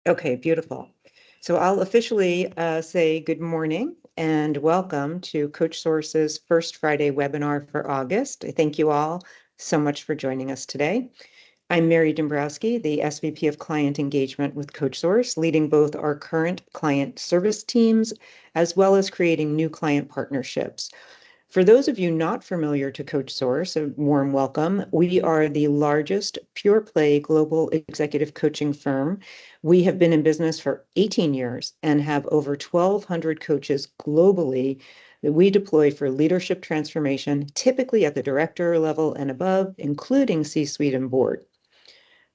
Okay, beautiful. So I'll officially say good morning and welcome to CoachSource's first Friday webinar for August. I thank you all so much for joining us today. I'm Mary Dombrowski, the SVP of Client Engagement with CoachSource, leading both our current client service teams as well as creating new client partnerships. For those of you not familiar to CoachSource, a warm welcome. We are the largest pure play global executive coaching firm. We have been in business for 18 years and have over 1,200 coaches globally that we deploy for leadership transformation, typically at the director level and above, including C-suite and board.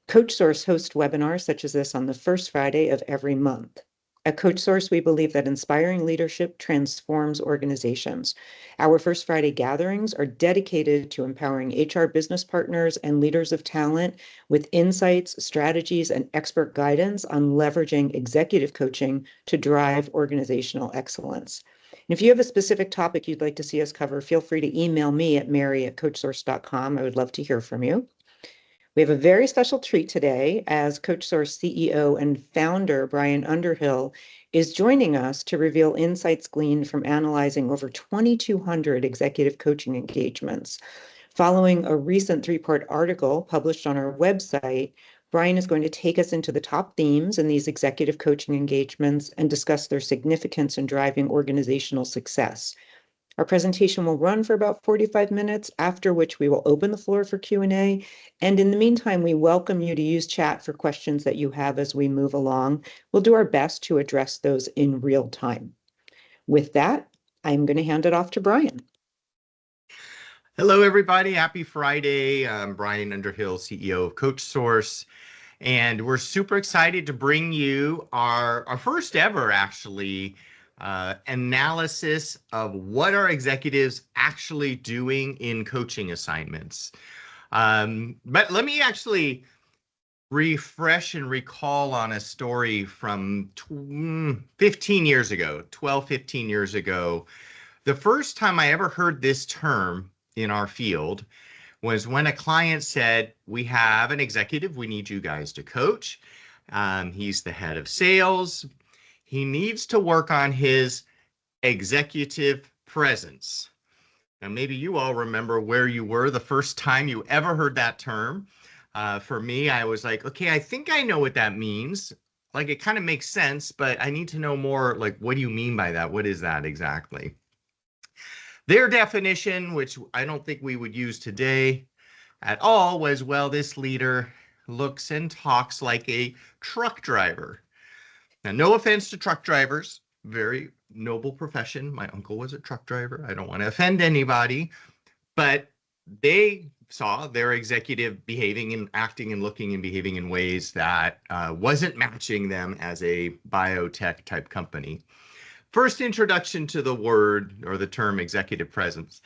CoachSource hosts webinars such as this on the first Friday of every month. At CoachSource, we believe that inspiring leadership transforms organizations. Our First Friday gatherings are dedicated to empowering HR business partners and leaders of talent with insights, strategies, and expert guidance on leveraging executive coaching to drive organizational excellence. And if you have a specific topic you'd like to see us cover, feel free to email me at mary@coachsource.com. I would love to hear from you. We have a very special treat today as CoachSource CEO and Founder Brian Underhill is joining us to reveal insights gleaned from analyzing over 2,200 executive coaching engagements. Following a recent three-part article published on our website, Brian is going to take us into the top themes in these executive coaching engagements and discuss their significance in driving organizational success. Our presentation will run for about 45 minutes, after which we will open the floor for Q&A. And in the meantime, we welcome you to use chat for questions that you have as we move along. We'll do our best to address those in real time. With that, I'm going to hand it off to Brian. Hello, everybody. Happy Friday. I'm Brian Underhill, CEO of CoachSource. And we're super excited to bring you our first ever, actually, analysis of what are executives actually doing in coaching assignments. But let me actually refresh and recall on a story from 15 years ago, 12, 15 years ago. The first time I ever heard this term in our field was when a client said, we have an executive we need you guys to coach. He's the head of sales. He needs to work on his executive presence. Now, maybe you all remember where you were the first time you ever heard that term. For me, I was like, okay, I think I know what that means. Like, it kind of makes sense, but I need to know more, like, what do you mean by that? What is that exactly? Their definition, which I don't think we would use today at all, was, well, this leader looks and talks like a truck driver. Now, no offense to truck drivers, very noble profession. My uncle was a truck driver. I don't want to offend anybody, but they saw their executive behaving and acting and looking and behaving in ways that wasn't matching them as a biotech type company. First introduction to the word or the term executive presence.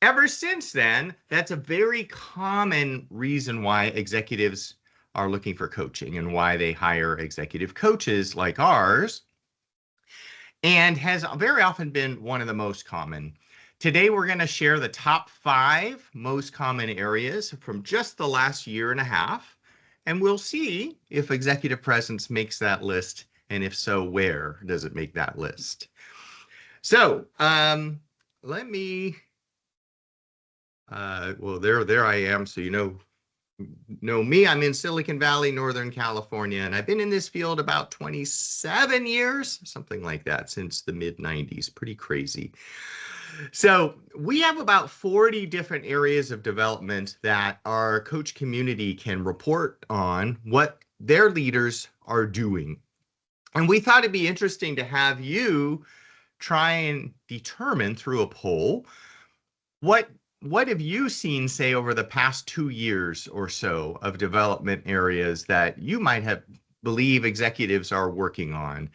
Ever since then, that's a very common reason why executives are looking for coaching and why they hire executive coaches like ours, and has very often been one of the most common. Today, we're going to share the top 5 most common areas from just the last year and a half, and we'll see if executive presence makes that list, and if so, where does it make that list? So let me, well, there I am, so you know me. I'm in Silicon Valley, Northern California, and I've been in this field about 27 years, something like that, since the mid-90s. Pretty crazy. So we have about 40 different areas of development that our coach community can report on what their leaders are doing. And we thought it'd be interesting to have you try and determine through a poll what have you seen, say, over the past 2 years or so of development areas that you might have believe executives are working on?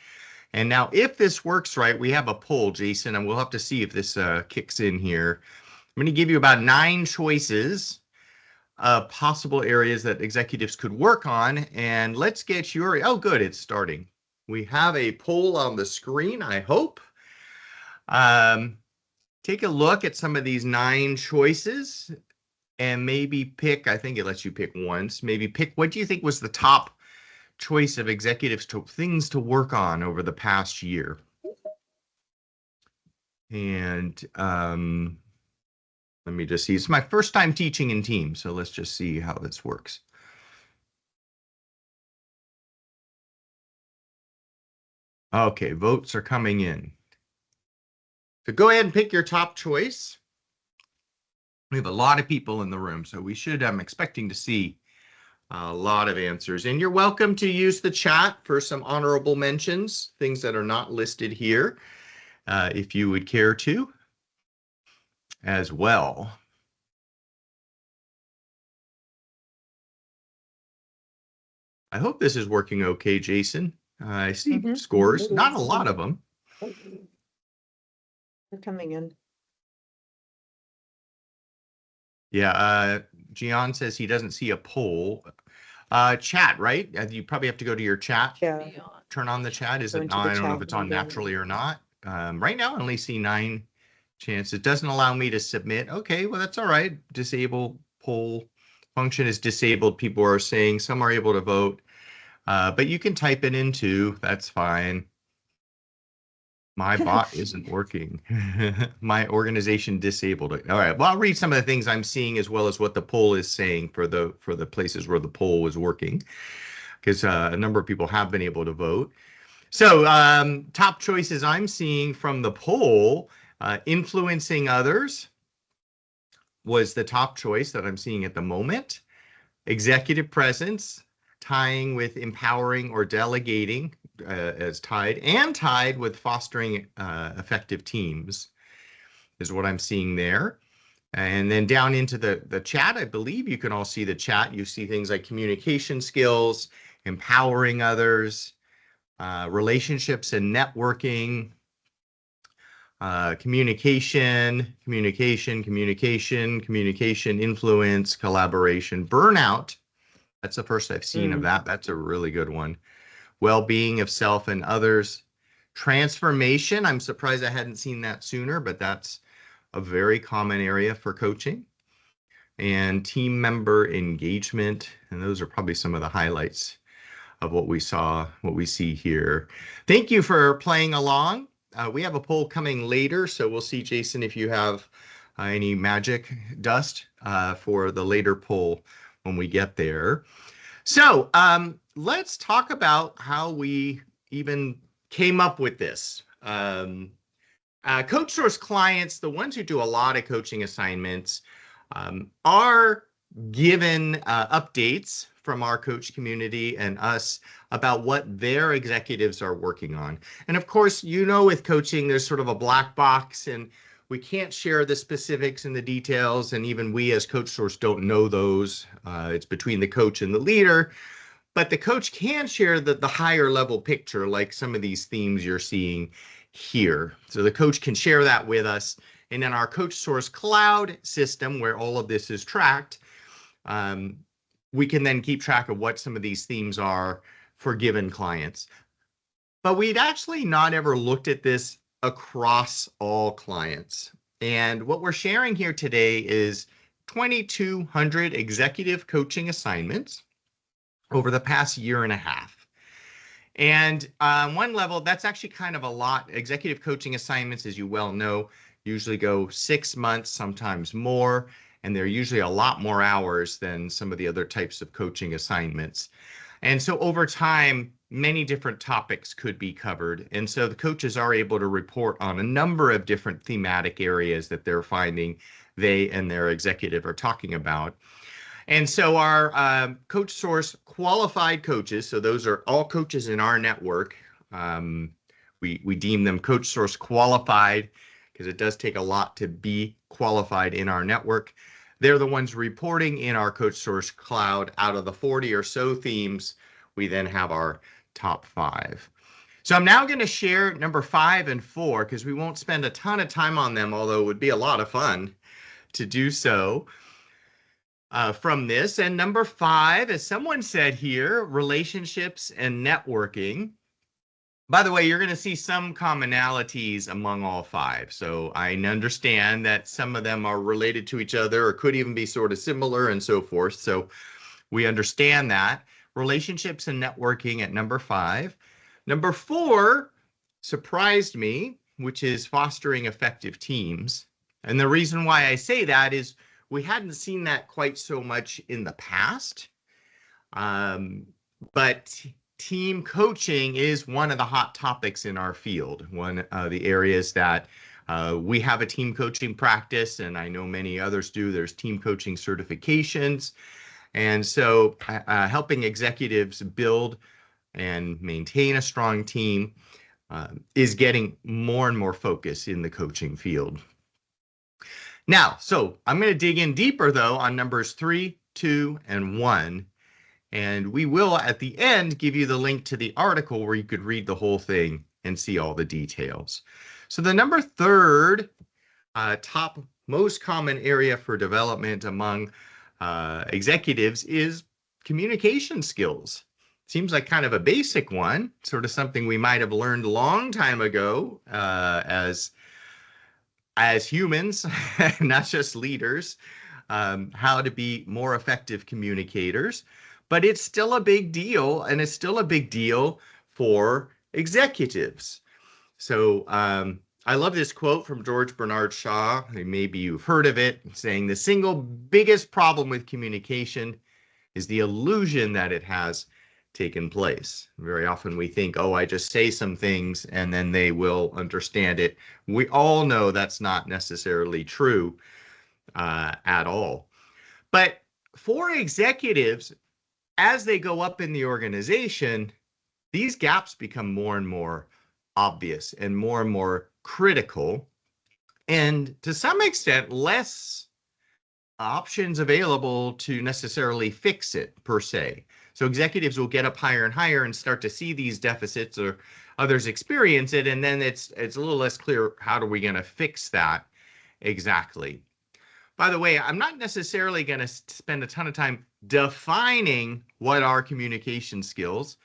And now, if this works right, we have a poll, Jason, and we'll have to see if this kicks in here. I'm going to give you about 9 choices of possible areas that executives could work on. And let's get your, oh, good, it's starting. We have a poll on the screen, I hope. Take a look at some of these 9 choices and maybe pick, I think it lets you pick once, maybe pick, what do you think was the top choice of executives to things to work on over the past year. And let me just see. It's my first time teaching in Teams, so let's just see how this works. Okay, votes are coming in. So go ahead and pick your top choice. We have a lot of people in the room, so we should, I'm expecting to see a lot of answers. And you're welcome to use the chat for some honorable mentions, things that are not listed here, if you would care to as well. I hope this is working okay, Jason. I see scores, not a lot of them. They're coming in. Yeah, Gian says he doesn't see a poll. Chat, right? You probably have to go to your chat. Yeah. Turn on the chat. Is Go it into on? the I don't know chat if it's on window. naturally or not. Right now, I only see 9 chances. It doesn't allow me to submit. Okay, well, that's all right. Disable poll function is disabled. People are saying some are able to vote, but you can type it in too. That's fine. My bot isn't working. My organization disabled it. All right. Well, I'll read some of the things I'm seeing as well as what the poll is saying for the places where the poll is working, because a number of people have been able to vote. So top choices I'm seeing from the poll, influencing others was the top choice that I'm seeing at the moment. Executive presence, tying with empowering or delegating as tied with fostering effective teams is what I'm seeing there. And then down into the chat, I believe you can all see the chat. You see things like communication skills, empowering others, relationships and networking, communication, influence, collaboration, burnout. That's the first I've seen of that. That's a really good one. Well-being of self and others. Transformation. I'm surprised I hadn't seen that sooner, but that's a very common area for coaching. And team member engagement. And those are probably some of the highlights of what we see here. Thank you for playing along. We have a poll coming later, so we'll see, Jason, if you have any magic dust for the later poll when we get there. So let's talk about how we even came up with this. CoachSource clients, the ones who do a lot of coaching assignments, are given updates from our coach community and us about what their executives are working on. And of course, you know, with coaching, there's sort of a black box and we can't share the specifics and the details. And even we as CoachSource don't know those. It's between the coach and the leader. But the coach can share the higher level picture, like some of these themes you're seeing here. So the coach can share that with us. And in our CoachSource cloud system, where all of this is tracked, we can then keep track of what some of these themes are for given clients. But we'd actually not ever looked at this across all clients. And what we're sharing here today is 2,200 executive coaching assignments over the past year and a half. And on one level, that's actually kind of a lot. Executive coaching assignments, as you well know, usually go 6 months, sometimes more. And they're usually a lot more hours than some of the other types of coaching assignments. And so over time, many different topics could be covered. And so the coaches are able to report on a number of different thematic areas that they're finding they and their executive are talking about. And so our CoachSource qualified coaches, so those are all coaches in our network, we deem them CoachSource qualified because it does take a lot to be qualified in our network. They're the ones reporting in our CoachSource cloud. Out of the 40 or so themes, we then have our top 5. So I'm now going to share number 5 and 4 because we won't spend a ton of time on them, although it would be a lot of fun to do so from this. And number 5, as someone said here, relationships and networking. By the way, you're going to see some commonalities among all 5. So I understand that some of them are related to each other or could even be sort of similar and so forth. So we understand that. relationships and networking at number 5. Number 4 surprised me, which is fostering effective teams. And the reason why I say that is we hadn't seen that quite so much in the past. But team coaching is one of the hot topics in our field, one of the areas that we have a team coaching practice, and I know many others do. There's team coaching certifications. And so helping executives build and maintain a strong team is getting more and more focus in the coaching field. Now, so I'm going to dig in deeper, though, on numbers 3, 2, and 1. And we will, at the end, give you the link to the article where you could read the whole thing and see all the details. So the number 3rd top most common area for development among executives is communication skills. Seems like kind of a basic one, sort of something we might have learned a long time ago as humans, not just leaders, how to be more effective communicators. But it's still a big deal, and it's still a big deal for executives. So I love this quote from George Bernard Shaw. Maybe you've heard of it, saying the single biggest problem with communication is the illusion that it has taken place. Very often we think, oh, I just say some things and then they will understand it. We all know that's not necessarily true at all. But for executives, as they go up in the organization, these gaps become more and more obvious and more critical, and to some extent less options available to necessarily fix it per se. So executives will get up higher and higher and start to see these deficits, or others experience it, and then it's a little less clear, how are we going to fix that exactly? By the way, I'm not necessarily going to spend a ton of time defining what are communication skills.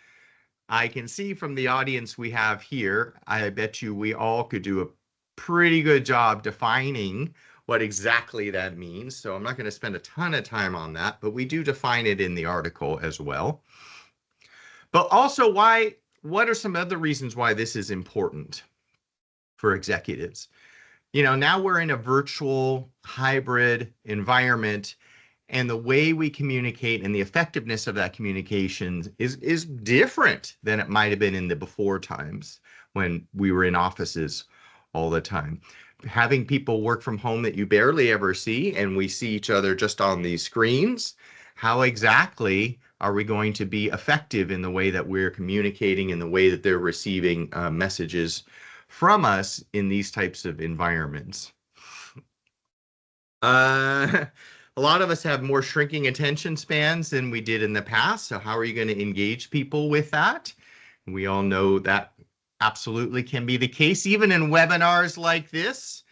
I can see from the audience we have here, I bet you we all could do a pretty good job defining what exactly that means. So I'm not going to spend a ton of time on that, but we do define it in the article as well. But also, what are some other reasons why this is important for executives? You know, now we're in a virtual hybrid environment, and the way we communicate and the effectiveness of that communication is different than it might have been in the before times when we were in offices all the time. Having people work from home that you barely ever see, and we see each other just on these screens, how exactly are we going to be effective in the way that we're communicating, in the way that they're receiving messages from us in these types of environments? A lot of us have more shrinking attention spans than we did in the past. So how are you going to engage people with that? We all know that absolutely can be the case, even in webinars like this.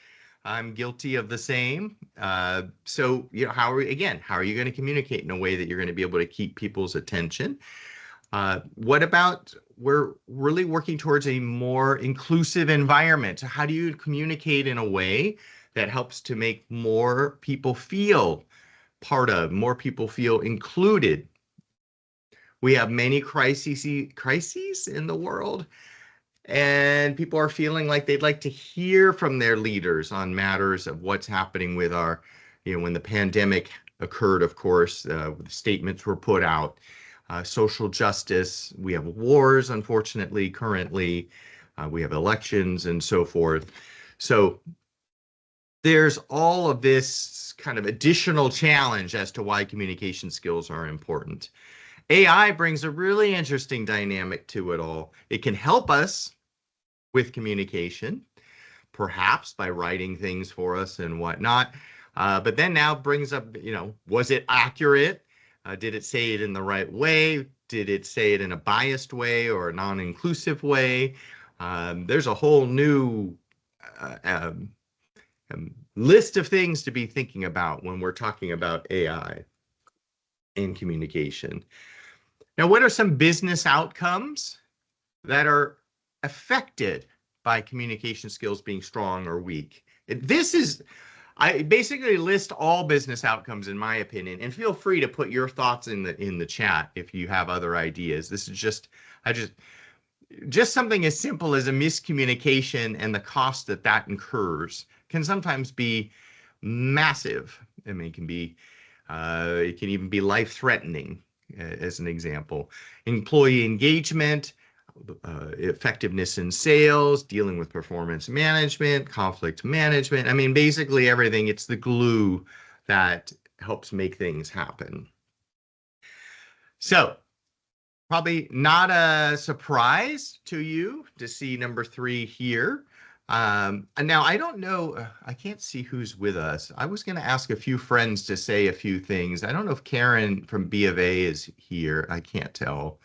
I'm guilty of the same. So, you know, how are you going to communicate in a way that you're going to be able to keep people's attention? What about, we're really working towards a more inclusive environment. So how do you communicate in a way that helps to make more people feel part of, more people feel included? We have many crises in the world, and people are feeling like they'd like to hear from their leaders on matters of what's happening with our, you know, when the pandemic occurred, of course, statements were put out. Social justice, we have wars, unfortunately, currently, we have elections and so forth. So there's all of this kind of additional challenge as to why communication skills are important. AI brings a really interesting dynamic to it all. It can help us with communication, perhaps by writing things for us and whatnot, but then now brings up, you know, was it accurate? Did it say it in the right way? Did it say it in a biased way or a non-inclusive way? There's a whole new list of things to be thinking about when we're talking about AI in communication. Now, what are some business outcomes that are affected by communication skills being strong or weak? This is, I basically list all business outcomes in my opinion, and feel free to put your thoughts in the chat if you have other ideas. This is just something as simple as a miscommunication and the cost that that incurs can sometimes be massive. I mean, it can even be life-threatening, as an example. Employee engagement, effectiveness in sales, dealing with performance management, conflict management. I mean, basically everything. It's the glue that helps make things happen. So, probably not a surprise to you to see number 3 here. And now I don't know, I can't see who's with us. I was going to ask a few friends to say a few things. I don't know if Karen from B of A is here. I can't tell.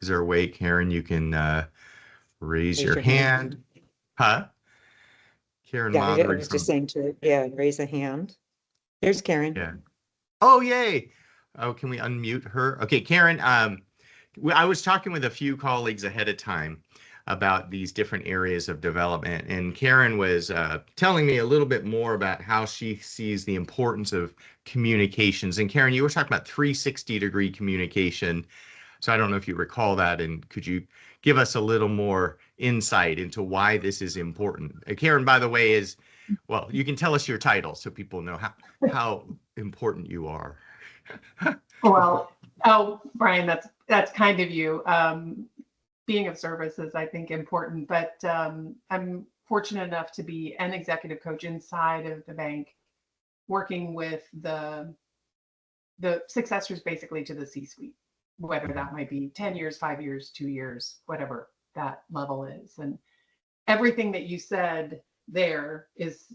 Is there a way, Karen, you can raise your hand? Huh? Karen Yeah, I Lottery was just from, saying to, raise a hand. There's Karen. yeah. Oh, yay. Oh, can we unmute her? Okay, Karen, I was talking with a few colleagues ahead of time about these different areas of development, and Karen was telling me a little bit more about how she sees the importance of communications. And Karen, you were talking about 360-degree communication. So I don't know if you recall that, and could you give us a little more insight into why this is important? Karen, by the way, well, you can tell us your title so people know how important you are. Well, oh, Brian, that's kind of you. Being of service is, I think, important, but I'm fortunate enough to be an executive coach inside of the bank, working with the successors basically to the C-suite, whether that might be 10 years, 5 years, 2 years, whatever that level is. And everything that you said there is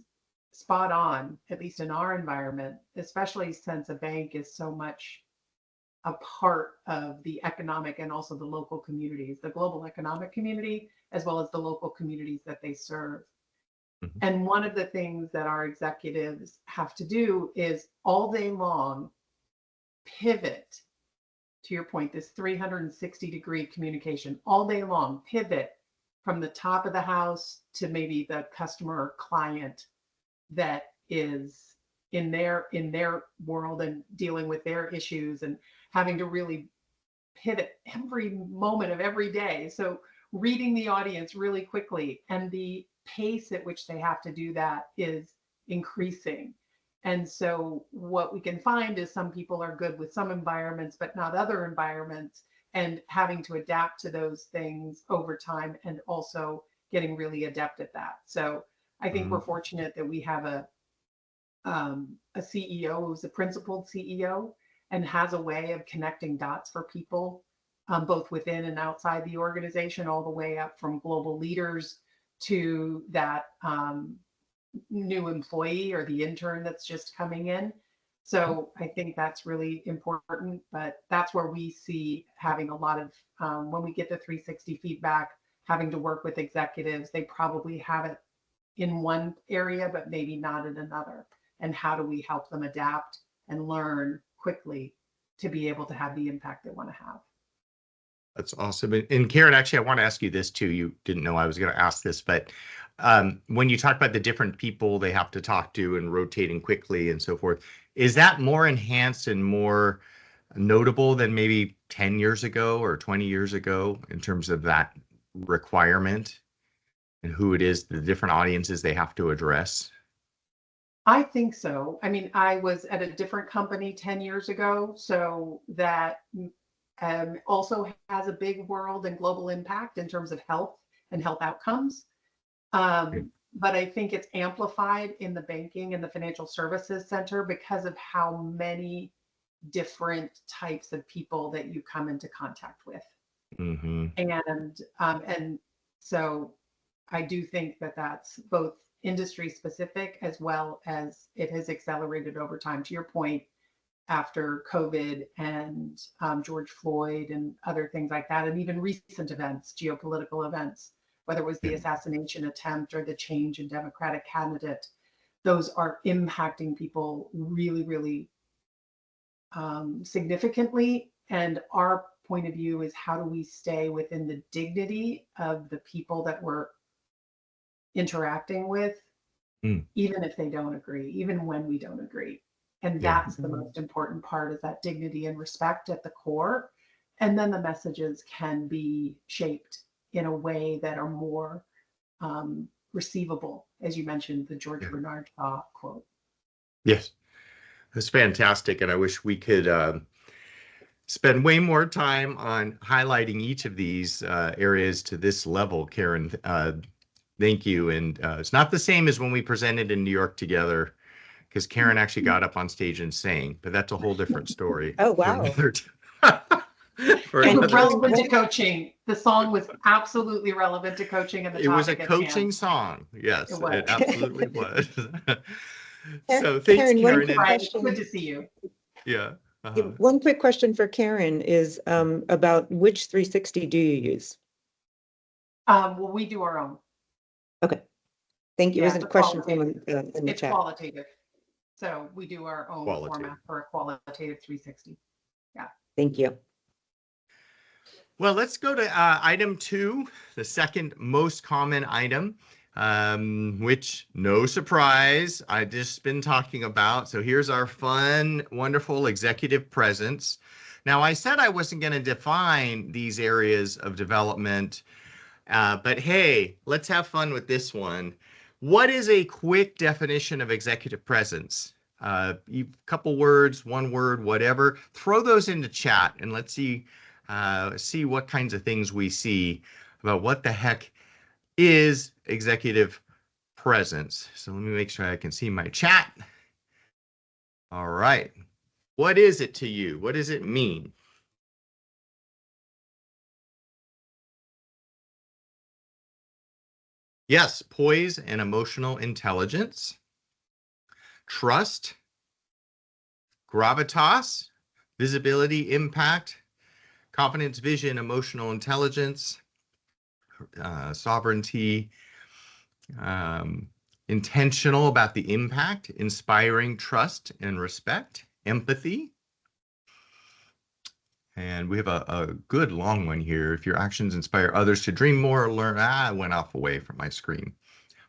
spot on, at least in our environment, especially since a bank is so much a part of the economic and also the local communities, the global economic community, as well as the local communities that they serve. Mm-hmm. And one of the things that our executives have to do is all day long pivot, to your point, this 360-degree communication, all day long, pivot from the top of the house to maybe the customer or client that is in their world and dealing with their issues, and having to really pivot every moment of every day. So reading the audience really quickly, and the pace at which they have to do that is increasing. And so what we can find is some people are good with some environments, but not other environments, and having to adapt to those things over time, and also getting really adept at that. So I think we're fortunate that we have a CEO who's a principled CEO and has a way of connecting dots for people, both within and outside the organization, all the way up from global leaders to that new employee or the intern that's just coming in. So I think that's really important, but that's where we see having a lot of, when we get the 360 feedback, having to work with executives, they probably have it in one area, but maybe not in another. And how do we help them adapt and learn quickly to be able to have the impact they want to have? That's awesome. And Karen, actually, I want to ask you this too. You didn't know I was going to ask this, but when you talk about the different people they have to talk to and rotating quickly and so forth, is that more enhanced and more notable than maybe 10 years ago or 20 years ago in terms of that requirement and who it is, the different audiences they have to address? I think so. I mean, I was at a different company 10 years ago, so that also has a big world and global impact in terms of health and health outcomes. But I think it's amplified in the banking and the financial services center because of how many different types of people that you come into contact with. Mm-hmm. And so I do think that that's both industry specific, as well as it has accelerated over time. To your point, after COVID and George Floyd and other things like that, and even recent events, geopolitical events, whether it was the assassination attempt or the change in Democratic candidate, those are impacting people really, really significantly. And our point of view is, how do we stay within the dignity of the people that we're interacting with, Mm. even if they don't agree, even when we don't agree. And Yeah. that's the most important part, is that dignity and respect at the core. And then the messages can be shaped in a way that are more receivable, as you mentioned, the George Yeah. Bernard Shaw quote. Yes, that's fantastic. And I wish we could spend way more time on highlighting each of these areas to this level, Karen. Thank you. And it's not the same as when we presented in New York together, because Karen actually got up on stage and sang, but that's a whole different story. Oh, For wow. another for It was another relevant to coaching. The song was absolutely relevant to coaching and the It was a topic at coaching hand. song. Yes, It was. it absolutely was. So thanks, Karen, one Karen. quick And Right. It's question. good to see you. yeah. One quick question for Karen is about which 360 do you use? Well, we do our own. Okay, thank you. It Yeah, was a it's question from qualitative. in the It's chat. qualitative. So we do our own Qualitative. format for a qualitative 360. Thank you. Well, let's go to item 2, the second most common item, which, no surprise, I've just been talking about. So here's our fun, wonderful executive presence. Now, I said I wasn't going to define these areas of development, but hey, let's have fun with this one. What is a quick definition of executive presence? Couple words, one word, whatever. Throw those into chat and let's see what kinds of things we see about what the heck is executive presence. So let me make sure I can see my chat. All right. What is it to you? What does it mean? Yes, poise and emotional intelligence, trust, gravitas, visibility, impact, confidence, vision, emotional intelligence, sovereignty, intentional about the impact, inspiring trust and respect, empathy. And we have a good long one here. If your actions inspire others to dream more or learn, I went off away from my screen.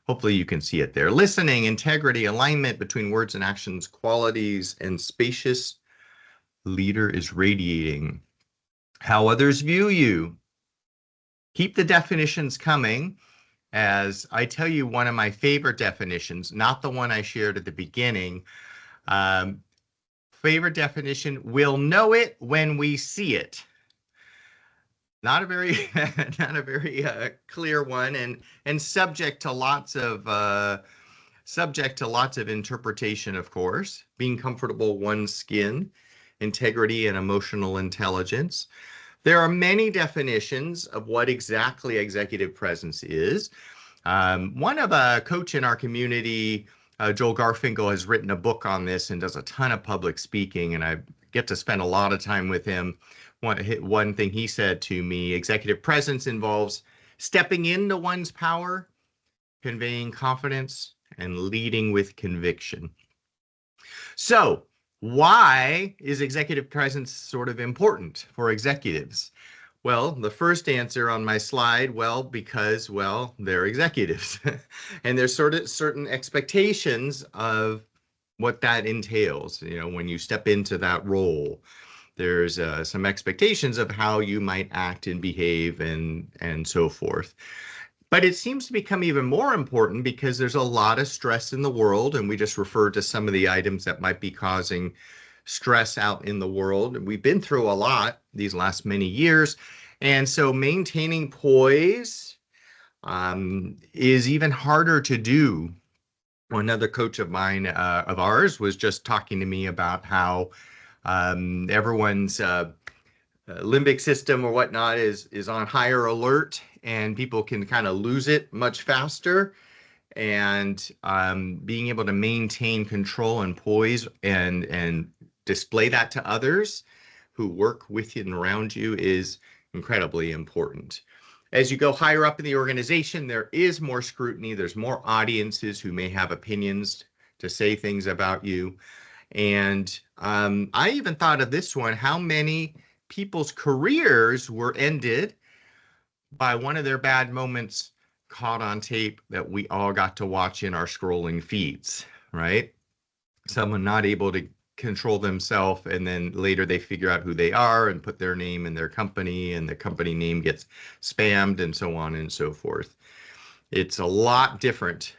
Hopefully you can see it there. Listening, integrity, alignment between words and actions, qualities, and spacious leader is radiating. How others view you. Keep the definitions coming. As I tell you, one of my favorite definitions, not the one I shared at the beginning. Favorite definition, we'll know it when we see it. Not a very, not a very clear one, and subject to lots of interpretation, of course. Being comfortable one's skin, integrity and emotional intelligence. There are many definitions of what exactly executive presence is. One of a coach in our community, Joel Garfinkel, has written a book on this and does a ton of public speaking, and I get to spend a lot of time with him. One thing he said to me, executive presence involves stepping into one's power, conveying confidence, and leading with conviction. So, why is executive presence sort of important for executives? Well, the first answer on my slide, because they're executives. And there's sort of certain expectations of what that entails. You know, when you step into that role, there's some expectations of how you might act and behave and so forth. But it seems to become even more important because there's a lot of stress in the world, and we just referred to some of the items that might be causing stress out in the world. We've been through a lot these last many years, and so maintaining poise is even harder to do. Another coach of mine, of ours, was just talking to me about how everyone's limbic system or whatnot is on higher alert, and people can kind of lose it much faster. And being able to maintain control and poise and display that to others who work with you and around you is incredibly important. As you go higher up in the organization, there is more scrutiny. There's more audiences who may have opinions to say things about you. And I even thought of this one, how many people's careers were ended by one of their bad moments caught on tape that we all got to watch in our scrolling feeds, right? Someone not able to control themselves, and then later they figure out who they are and put their name in their company, and the company name gets spammed and so on and so forth. It's a lot different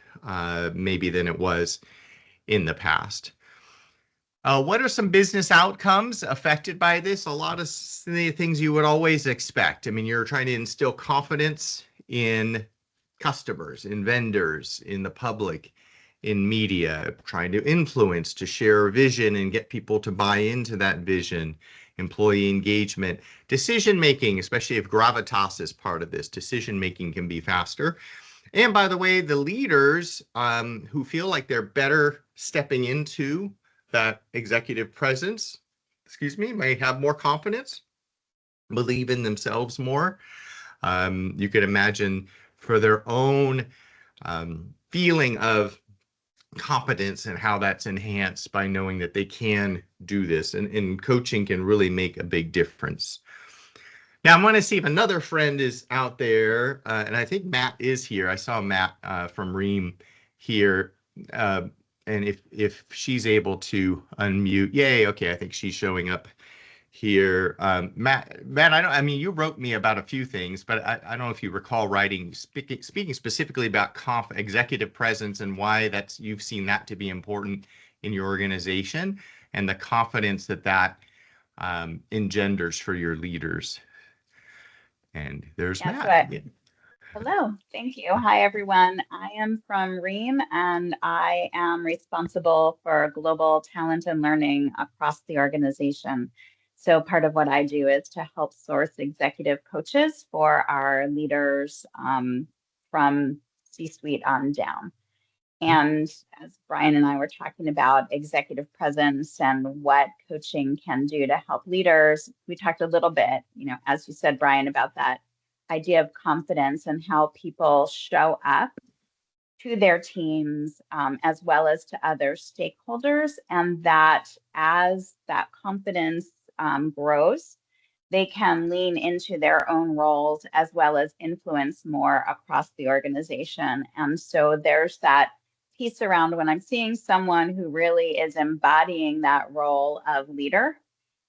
maybe than it was in the past. What are some business outcomes affected by this? A lot of the things you would always expect. I mean, you're trying to instill confidence in customers, in vendors, in the public, in media, trying to influence, to share a vision and get people to buy into that vision, employee engagement, decision making, especially if gravitas is part of this, decision making can be faster. And by the way, the leaders who feel like they're better stepping into that executive presence, may have more confidence, believe in themselves more. You could imagine for their own feeling of competence and how that's enhanced by knowing that they can do this, and coaching can really make a big difference. Now I'm going to see if another friend is out there, and I think Matt is here. I saw Matt from Ream here, and if she's able to unmute, yay, okay, I think she's showing up here. Matt, I mean, you wrote me about a few things, but I don't know if you recall speaking specifically about executive presence and why you've seen that to be important in your organization and the confidence that engenders for your leaders. And there's Matt. Yeah. Hello, thank you. Hi, everyone. I am from Ream, and I am responsible for global talent and learning across the organization. So part of what I do is to help source executive coaches for our leaders from C-suite on down. And as Brian and I were talking about executive presence and what coaching can do to help leaders, we talked a little bit, as you said, Brian, about that idea of confidence and how people show up to their teams as well as to other stakeholders, and that as that confidence grows, they can lean into their own roles as well as influence more across the organization. And so there's that piece around when I'm seeing someone who really is embodying that role of leader,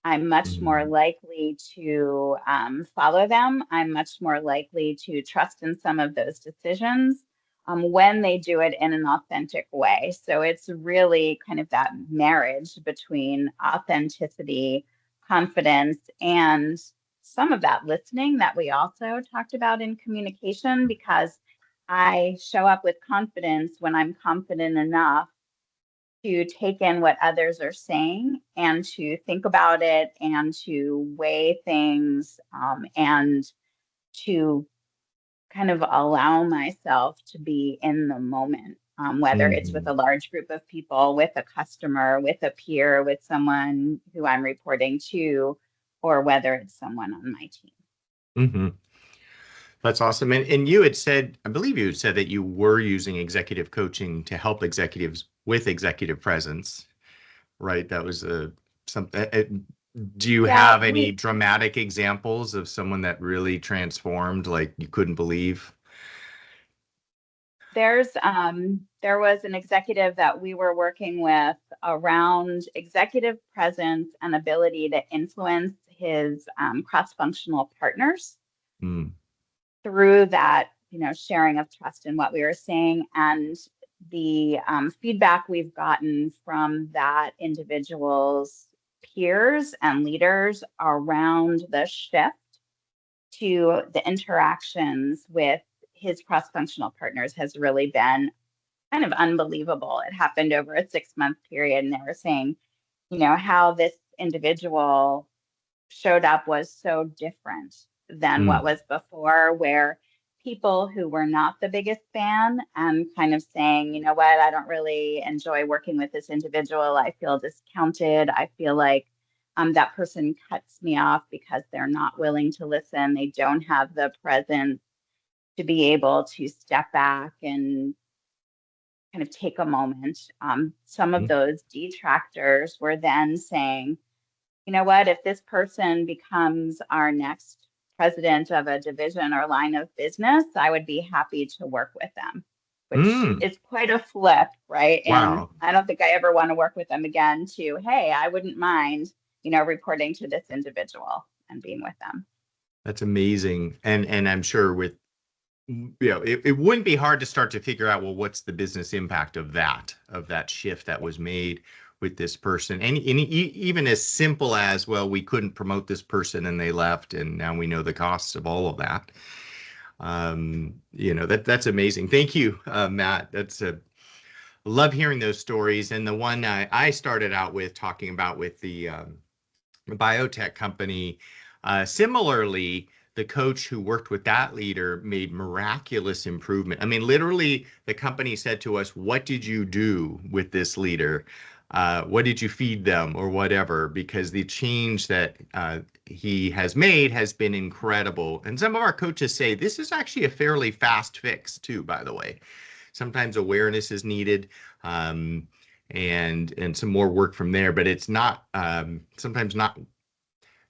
I'm much more likely to follow them. I'm much more likely to trust in some of those decisions when they do it in an authentic way. So it's really kind of that marriage between authenticity, confidence, and some of that listening that we also talked about in communication, because I show up with confidence when I'm confident enough to take in what others are saying and to think about it and to weigh things and to kind of allow myself to be in the moment, whether it's with a large group of people, with a customer, with a peer, with someone who I'm reporting to, or whether it's someone on my team. Mm-hmm. That's awesome. And you had said, I believe you had said that you were using executive coaching to help executives with executive presence, right? That was something. Do you have any dramatic examples of someone that really transformed, like you couldn't believe? There was an executive that we were working with around executive presence and ability to influence his cross-functional partners. Through that, sharing of trust in what we were saying, and the feedback we've gotten from that individual's peers and leaders around the shift to the interactions with his cross-functional partners has really been kind of unbelievable. It happened over a 6-month period, and they were saying, how this individual showed up was so different than what was before, where people who were not the biggest fan and kind of saying, you know what, I don't really enjoy working with this individual. I feel discounted. I feel like that person cuts me off because they're not willing to listen. They don't have the presence to be able to step back and kind of take a moment. Some of those detractors were then saying, you know what, if this person becomes our next president of a division or line of business, I would be happy to work with them, which Mm, is quite a flip, right? And wow. I don't think I ever want to work with them again to, hey, I wouldn't mind, reporting to this individual and being with them. That's amazing. And I'm sure with, it wouldn't be hard to start to figure out, well, what's the business impact of that shift that was made with this person? And even as simple as, well, we couldn't promote this person and they left, and now we know the costs of all of that. That's amazing. Thank you, Matt. Love hearing those stories. And the one I started out with talking about with the biotech company, similarly, the coach who worked with that leader made miraculous improvement. I mean, literally, the company said to us, "What did you do with this leader? What did you feed them or whatever?" Because the change that he has made has been incredible. And some of our coaches say this is actually a fairly fast fix too, by the way. Sometimes awareness is needed, and some more work from there, but it's not sometimes not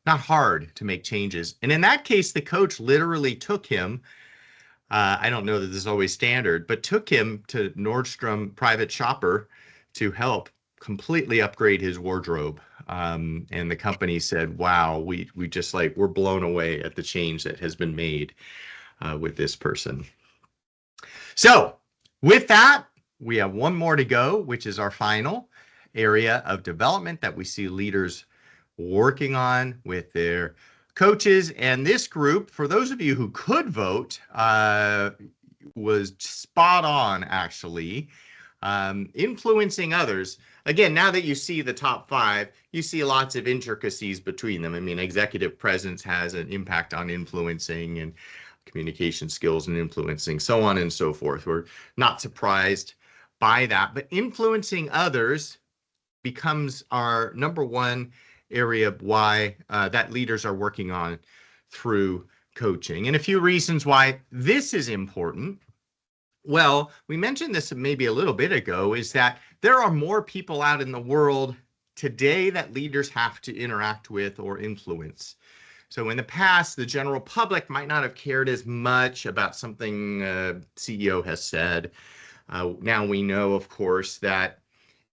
hard to make changes. And in that case, the coach literally took him. I don't know that this is always standard, but took him to Nordstrom Private Shopper to help completely upgrade his wardrobe. And the company said, "Wow, we just we're blown away at the change that has been made with this person." So with that, we have one more to go, which is our final area of development that we see leaders working on with their coaches. And this group, for those of you who could vote, was spot on, actually. Influencing others. Again, now that you see the top 5, you see lots of intricacies between them. I mean, executive presence has an impact on influencing, and communication skills and influencing, so on and so forth. We're not surprised by that, but influencing others becomes our number one area of why that leaders are working on through coaching. And a few reasons why this is important. Well, we mentioned this maybe a little bit ago, is that there are more people out in the world today that leaders have to interact with or influence. So in the past, the general public might not have cared as much about something a CEO has said. Now we know, of course, that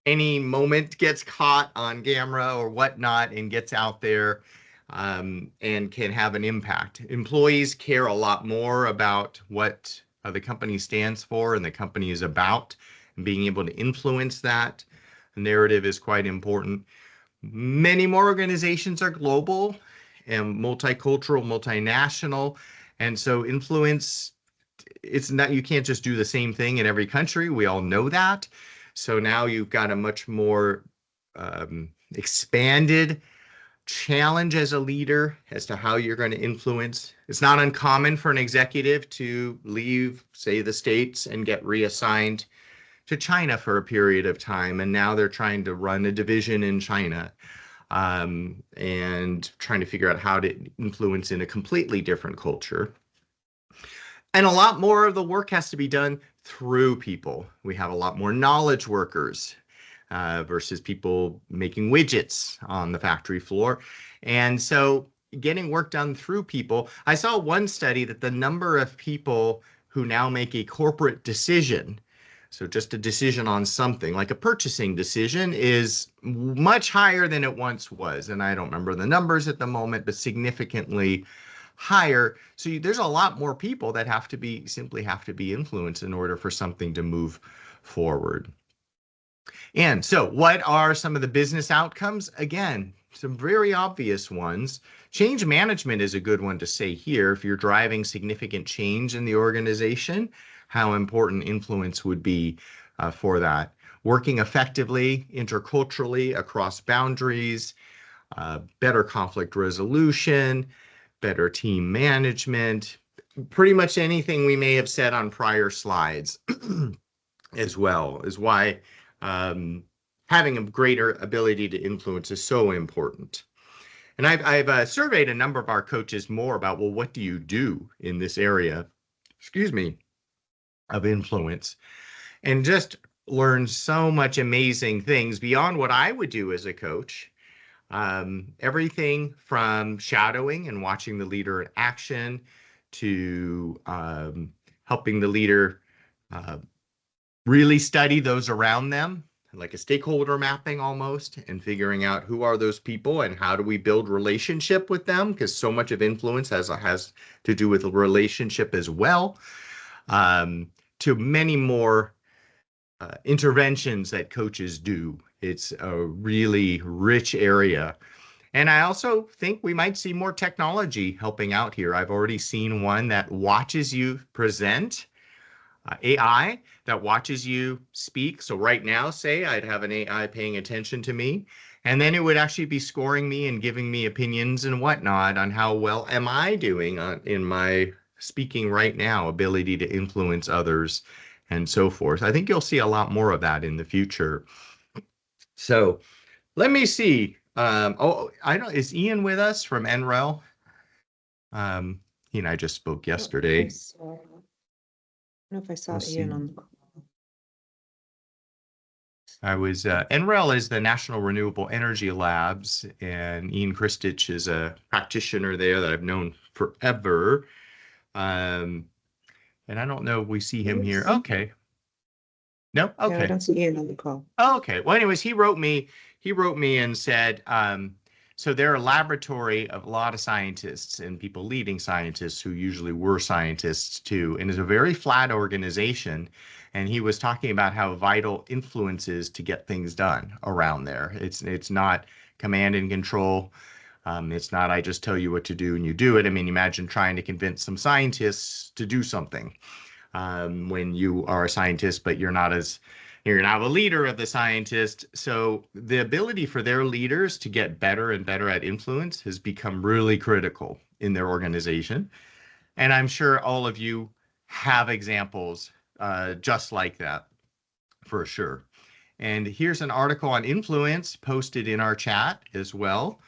any moment gets caught on camera or whatnot and gets out there and can have an impact. Employees care a lot more about what the company stands for and the company is about, and being able to influence that narrative is quite important. Many more organizations are global and multicultural, multinational, and so influence, it's not, you can't just do the same thing in every country. We all know that. So now you've got a much more expanded challenge as a leader as to how you're going to influence. It's not uncommon for an executive to leave, say, the States and get reassigned to China for a period of time. And now they're trying to run a division in China and trying to figure out how to influence in a completely different culture. And a lot more of the work has to be done through people. We have a lot more knowledge workers versus people making widgets on the factory floor. And so getting work done through people. I saw one study that the number of people who now make a corporate decision, so just a decision on something like a purchasing decision, is much higher than it once was. And I don't remember the numbers at the moment, but significantly higher. So there's a lot more people that simply have to be influenced in order for something to move forward. And so what are some of the business outcomes? Again, some very obvious ones. Change management is a good one to say here. If you're driving significant change in the organization, how important influence would be for that. Working effectively, interculturally, across boundaries, better conflict resolution, better team management, pretty much anything we may have said on prior slides as well, is why having a greater ability to influence is so important. And I've surveyed a number of our coaches more about, well, what do you do in this area, of influence, and just learned so much amazing things beyond what I would do as a coach. Everything from shadowing and watching the leader in action to helping the leader really study those around them, like a stakeholder mapping almost, and figuring out who are those people and how do we build relationship with them, because so much of influence has to do with a relationship as well, to many more interventions that coaches do. It's a really rich area. And I also think we might see more technology helping out here. I've already seen one that watches you present, AI that watches you speak. So right now, say I'd have an AI paying attention to me, and then it would actually be scoring me and giving me opinions and whatnot on how well am I doing in my speaking right now, ability to influence others and so forth. I think you'll see a lot more of that in the future. So let me see. Oh, I don't, is Ian with us from NREL? He and I just spoke yesterday. I don't know if I saw Let's Ian see. on the call. NREL is the National Renewable Energy Labs, and Ian Christich is a practitioner there that I've known forever. And I don't know if we see him here. Okay. No? Yeah, I Okay. don't see Ian on the call. Oh, okay. Well, anyways, he wrote me and said, so they're a laboratory of a lot of scientists and people leading scientists who usually were scientists too, and is a very flat organization. And he was talking about how vital influence is to get things done around there. It's not command and control. It's not I just tell you what to do and you do it. I mean, imagine trying to convince some scientists to do something when you are a scientist, but you're not a leader of the scientist. So the ability for their leaders to get better and better at influence has become really critical in their organization. And I'm sure all of you have examples just like that, for sure. And here's an article on influence posted in our chat as well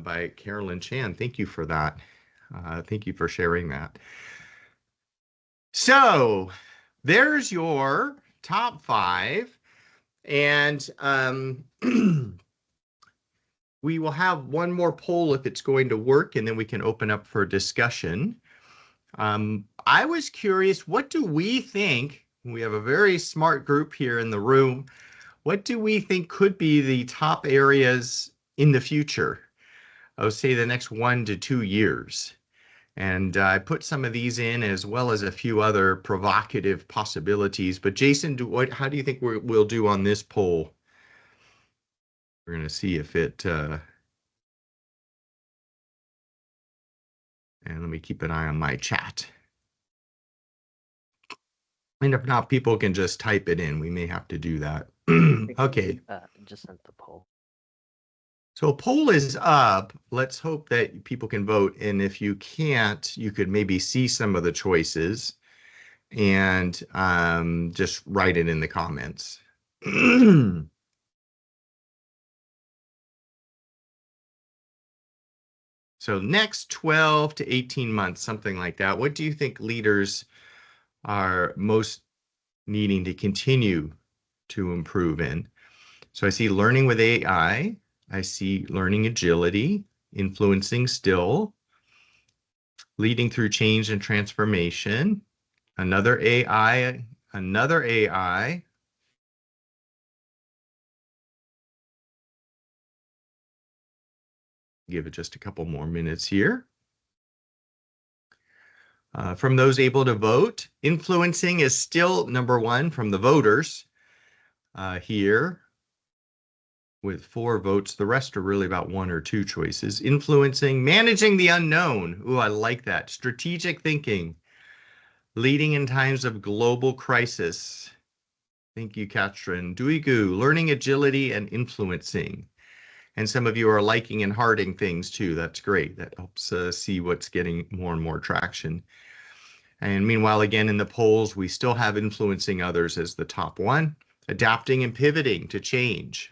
by Carolyn Chan. Thank you for that. Thank you for sharing that. So there's your top 5. And we will have one more poll if it's going to work, and then we can open up for discussion. I was curious, what do we think? We have a very smart group here in the room. What do we think could be the top areas in the future? I would say the next 1 to 2 years. And I put some of these in as well as a few other provocative possibilities. But Jason, how do you think we'll do on this poll? We're going to see if it, and let me keep an eye on my chat. And if not, people can just type it in. We may have to do that. Okay. Just sent the poll. So a poll is up. Let's hope that people can vote. And if you can't, you could maybe see some of the choices and just write it in the comments. So next 12 to 18 months, something like that. What do you think leaders are most needing to continue to improve in? So I see learning with AI. I see learning agility, influencing still, leading through change and transformation, another AI. Give it just a couple more minutes here. From those able to vote, influencing is still number 1 from the voters here with 4 votes. The rest are really about 1 or 2 choices. Influencing, managing the unknown. Ooh, I like that. Strategic thinking, leading in times of global crisis. Thank you, Katrin. Duigu, learning agility and influencing. And some of you are liking and hearting things too. That's great. That helps see what's getting more and more traction. And meanwhile, again, in the polls, we still have influencing others as the top 1. Adapting and pivoting to change.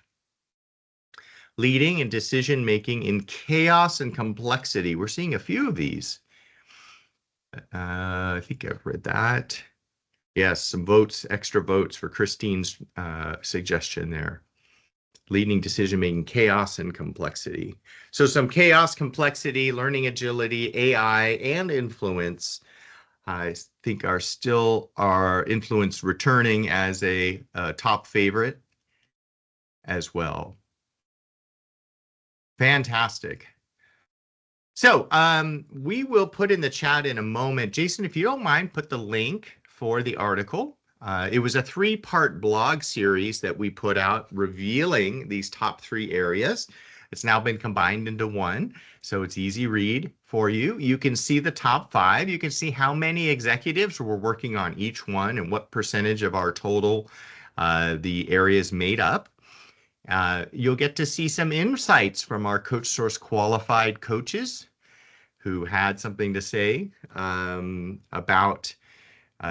Leading and decision-making in chaos and complexity. We're seeing a few of these. I think I've read that. Yes, some votes, extra votes for Christine's suggestion there. leading decision-making chaos and complexity. So some chaos, complexity, learning agility, AI, and influence, I think are still our influence returning as a top favorite as well. Fantastic. So we will put in the chat in a moment. Jason, if you don't mind, put the link for the article. It was a 3-part blog series that we put out revealing these top 3 areas. It's now been combined into one, so it's easy read for you. You can see the top 5. You can see how many executives were working on each one and what percentage of our total the areas made up. You'll get to see some insights from our CoachSource qualified coaches who had something to say about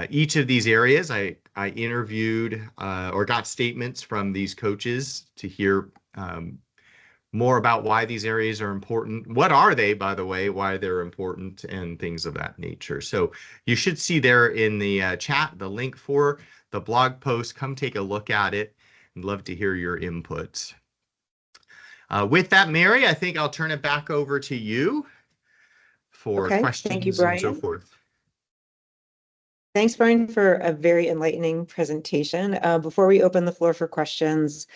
each of these areas. I interviewed or got statements from these coaches to hear more about why these areas are important. What are they, by the way, why they're important, and things of that nature. So you should see there in the chat the link for the blog post. Come take a look at it. I'd love to hear your inputs. With that, Mary, I think I'll turn it back over to you for questions thank you, and so Brian. forth. Thanks, Brian, for a very enlightening presentation. Before we open the floor for questions,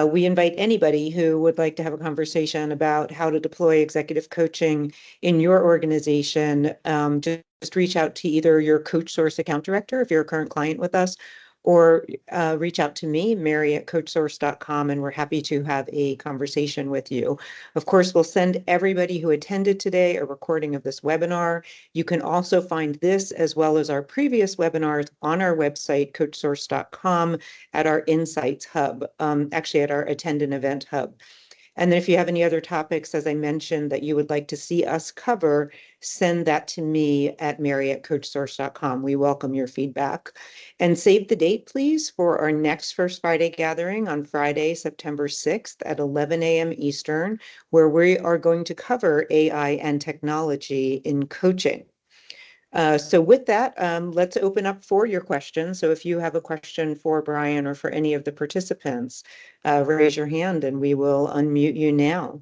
we invite anybody who would like to have a conversation about how to deploy executive coaching in your organization. Just reach out to either your CoachSource account director, if you're a current client with us, or reach out to me, Mary at CoachSource.com, and we're happy to have a conversation with you. Of course, we'll send everybody who attended today a recording of this webinar. You can also find this as well as our previous webinars on our website, CoachSource.com, at our Insights Hub, actually at our Attend an Event Hub. And then if you have any other topics, as I mentioned, that you would like to see us cover, send that to me at mary@coachsource.com. We welcome your feedback. And save the date, please, for our next First Friday gathering on Friday, September 6th at 11 a.m. Eastern, where we are going to cover AI and technology in coaching. So with that, let's open up for your questions. So if you have a question for Brian or for any of the participants, raise your hand and we will unmute you now.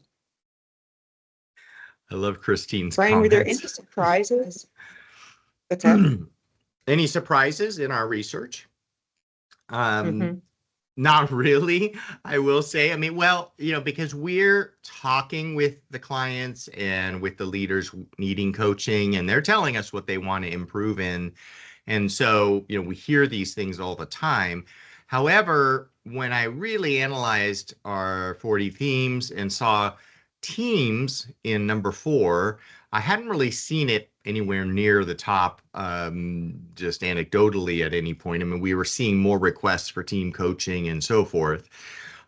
I love Christine's Brian, comments. were there any surprises? What's that? Any surprises in our research? Not really, I will say. I mean, well, because we're talking with the clients and with the leaders needing coaching, and they're telling us what they want to improve in. And so, we hear these things all the time. However, when I really analyzed our 40 themes and saw teams in number 4, I hadn't really seen it anywhere near the top, just anecdotally at any point. I mean, we were seeing more requests for team coaching and so forth.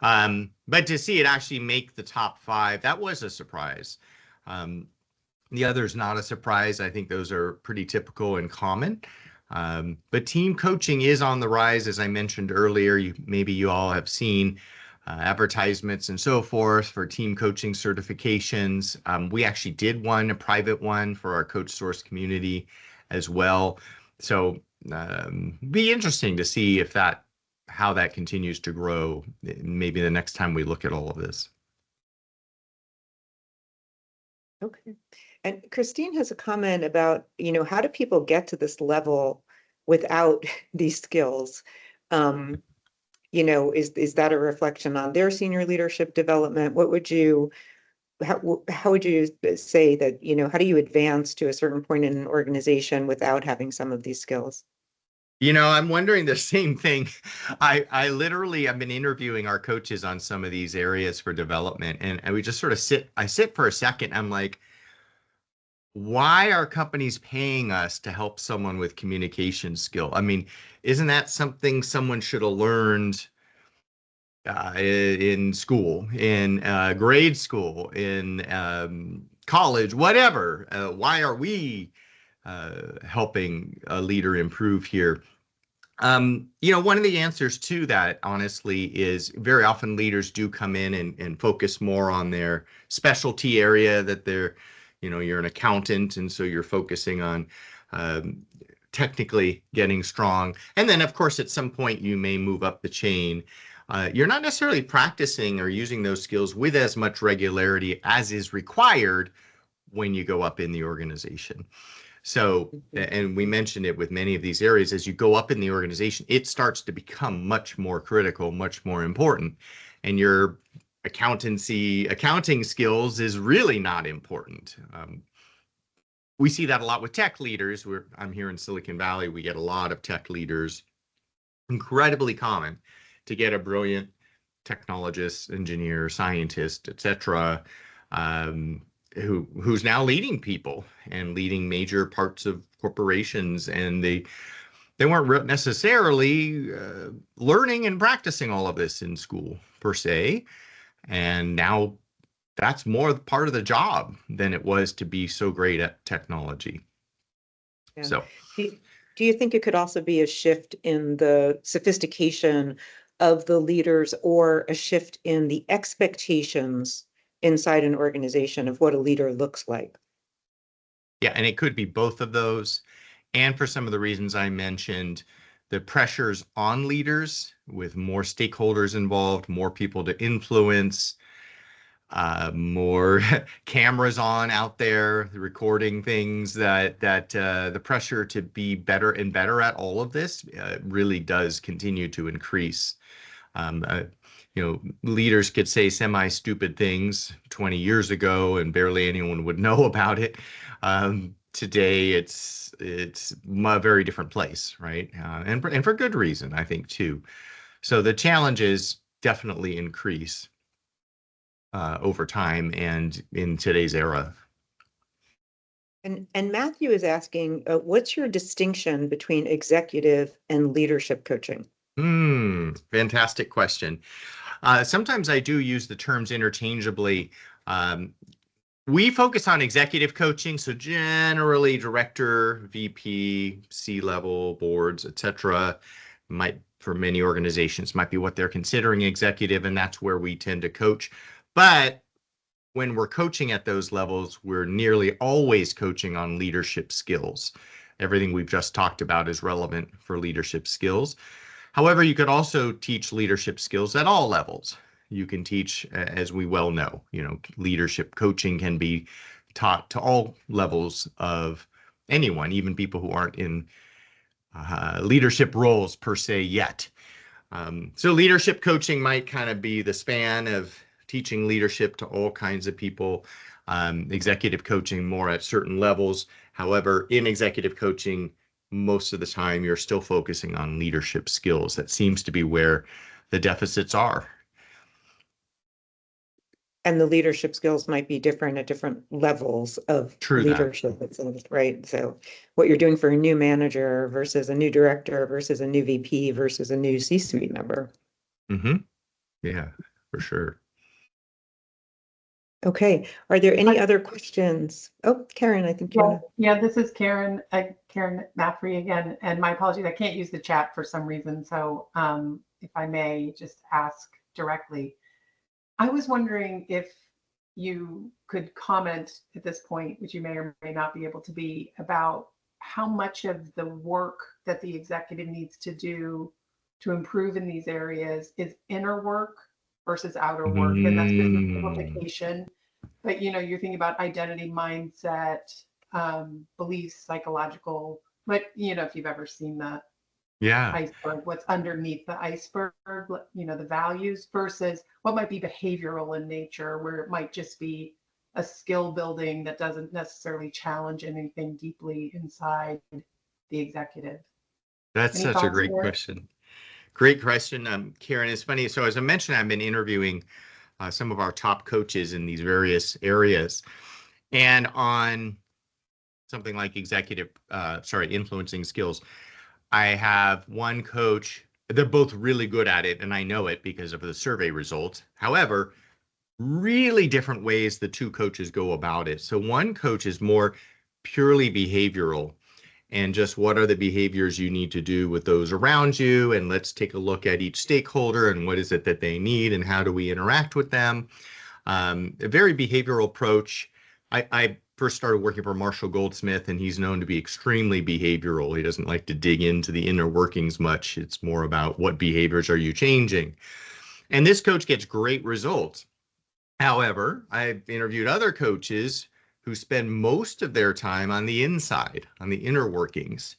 But to see it actually make the top 5, that was a surprise. The others, not a surprise. I think those are pretty typical and common. But team coaching is on the rise, as I mentioned earlier. Maybe you all have seen advertisements and so forth for team coaching certifications. We actually did one, a private one for our CoachSource community as well. So be interesting to see if how that continues to grow, maybe the next time we look at all of this. Okay. And Christine has a comment about, how do people get to this level without these skills? Is that a reflection on their senior leadership development? How would you say that, how do you advance to a certain point in an organization without having some of these skills? I'm wondering the same thing. I literally have been interviewing our coaches on some of these areas for development, and we just sort of sit for a second. I'm like, why are companies paying us to help someone with communication skill? I mean, isn't that something someone should have learned in school, in grade school, in college, whatever? Why are we helping a leader improve here? One of the answers to that, honestly, is very often leaders do come in and focus more on their specialty area that they're, you're an accountant, and so you're focusing on technically getting strong. And then, of course, at some point you may move up the chain. you're not necessarily practicing or using those skills with as much regularity as is required when you go up in the organization. So, and we mentioned it with many of these areas, as you go up in the organization, it starts to become much more critical, much more important. And your accounting skills is really not important. We see that a lot with tech leaders. I'm here in Silicon Valley. We get a lot of tech leaders. Incredibly common to get a brilliant technologist, engineer, scientist, etc., who's now leading people and leading major parts of corporations, and they weren't necessarily learning and practicing all of this in school per se, and now that's more part of the job than it was to be so great at technology. Yeah. So do you think it could also be a shift in the sophistication of the leaders, or a shift in the expectations inside an organization of what a leader looks like? Yeah, and it could be both of those. And for some of the reasons I mentioned, the pressures on leaders with more stakeholders involved, more people to influence, more cameras on out there recording things, that the pressure to be better and better at all of this really does continue to increase. Leaders could say semi-stupid things 20 years ago and barely anyone would know about it. Today, it's a very different place, right? And for good reason, I think, too. So the challenges definitely increase over time and in today's era. And Matthew is asking, what's your distinction between executive and leadership coaching? Fantastic question. Sometimes I do use the terms interchangeably. We focus on executive coaching, so generally director, VP, C-level, boards, etc. For many organizations, might be what they're considering executive, and that's where we tend to coach. But when we're coaching at those levels, we're nearly always coaching on leadership skills. Everything we've just talked about is relevant for leadership skills. However, you could also teach leadership skills at all levels. You can teach, as we well know, leadership coaching can be taught to all levels of anyone, even people who aren't in leadership roles per se yet. So leadership coaching might kind of be the span of teaching leadership to all kinds of people. Executive coaching more at certain levels. However, in executive coaching, most of the time you're still focusing on leadership skills. That seems to be where the deficits are. And the leadership skills might be different at different levels of leadership, right? So what you're doing for a new manager versus a new director versus a new VP versus a new C-suite member. Yeah, for sure. Okay. Are there any other questions? Oh, Karen, I think you're. Yeah, this is Karen Maffrey again, and my apologies. I can't use the chat for some reason. So if I may just ask directly, I was wondering if you could comment at this point, which you may or may not be able to be, about how much of the work that the executive needs to do to improve in these areas is inner work versus outer work. And that's just a simplification. But you're thinking about identity, mindset, beliefs, psychological, but if you've ever seen the iceberg, what's underneath the iceberg, the values versus what might be behavioral in nature, where it might just be a skill building that doesn't necessarily challenge anything deeply inside the executive. That's such a great question. Great question, Karen. It's funny. So as I mentioned, I've been interviewing some of our top coaches in these various areas, and on something like influencing skills, I have one coach. They're both really good at it, and I know it because of the survey results. However, really different ways the two coaches go about it. So one coach is more purely behavioral, and just what are the behaviors you need to do with those around you, and let's take a look at each stakeholder and what is it that they need and how do we interact with them. A very behavioral approach. I first started working for Marshall Goldsmith, and he's known to be extremely behavioral. He doesn't like to dig into the inner workings much. It's more about what behaviors are you changing. And this coach gets great results. However, I've interviewed other coaches who spend most of their time on the inside, on the inner workings,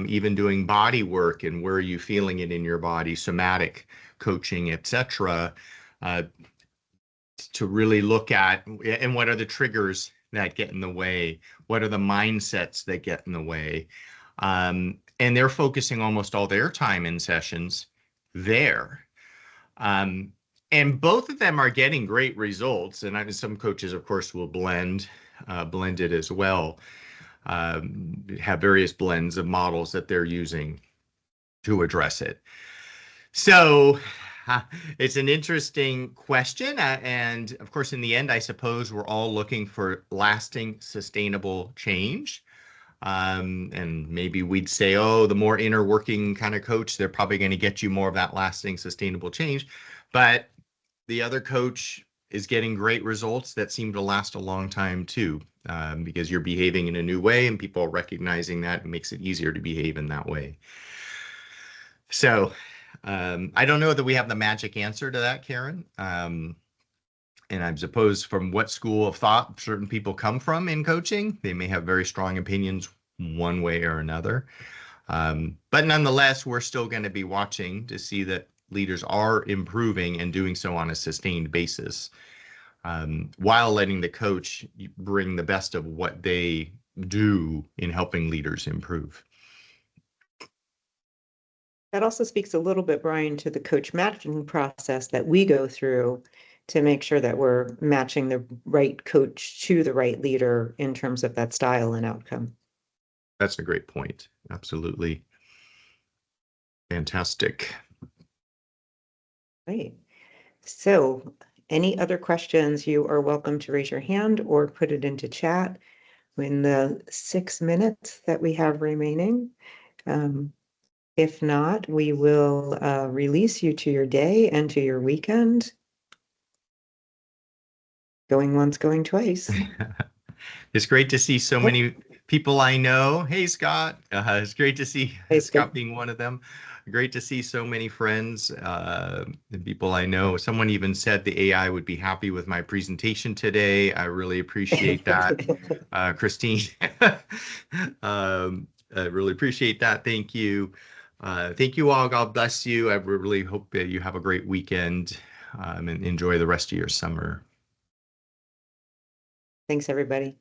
even doing body work and where are you feeling it in your body, somatic coaching, etc., to really look at and what are the triggers that get in the way, what are the mindsets that get in the way, and they're focusing almost all their time in sessions there. And both of them are getting great results. And some coaches, of course, will blend it as well, have various blends of models that they're using to address it. So it's an interesting question. And of course, in the end, I suppose we're all looking for lasting, sustainable change. And maybe we'd say, oh, the more inner working kind of coach, they're probably going to get you more of that lasting, sustainable change. But the other coach is getting great results that seem to last a long time too, because you're behaving in a new way and people are recognizing that. It makes it easier to behave in that way. So I don't know that we have the magic answer to that, Karen. And I suppose from what school of thought certain people come from in coaching, they may have very strong opinions one way or another. But nonetheless, we're still going to be watching to see that leaders are improving and doing so on a sustained basis, while letting the coach bring the best of what they do in helping leaders improve. That also speaks a little bit, Brian, to the coach matching process that we go through to make sure that we're matching the right coach to the right leader in terms of that style and outcome. That's a great point. Absolutely. Fantastic. Right. So any other questions, you are welcome to raise your hand or put it into chat in the 6 minutes that we have remaining. If not, we will release you to your day and to your weekend. Going once, going twice. It's great to see so many people I know. Hey, Scott. It's great to see Scott being one of them. Great to see so many friends and people I know. Someone even said the AI would be happy with my presentation today. I really appreciate that, Christine. I really appreciate that. Thank you. Thank you all. God bless you. I really hope that you have a great weekend and enjoy the rest of your summer. Thanks, everybody.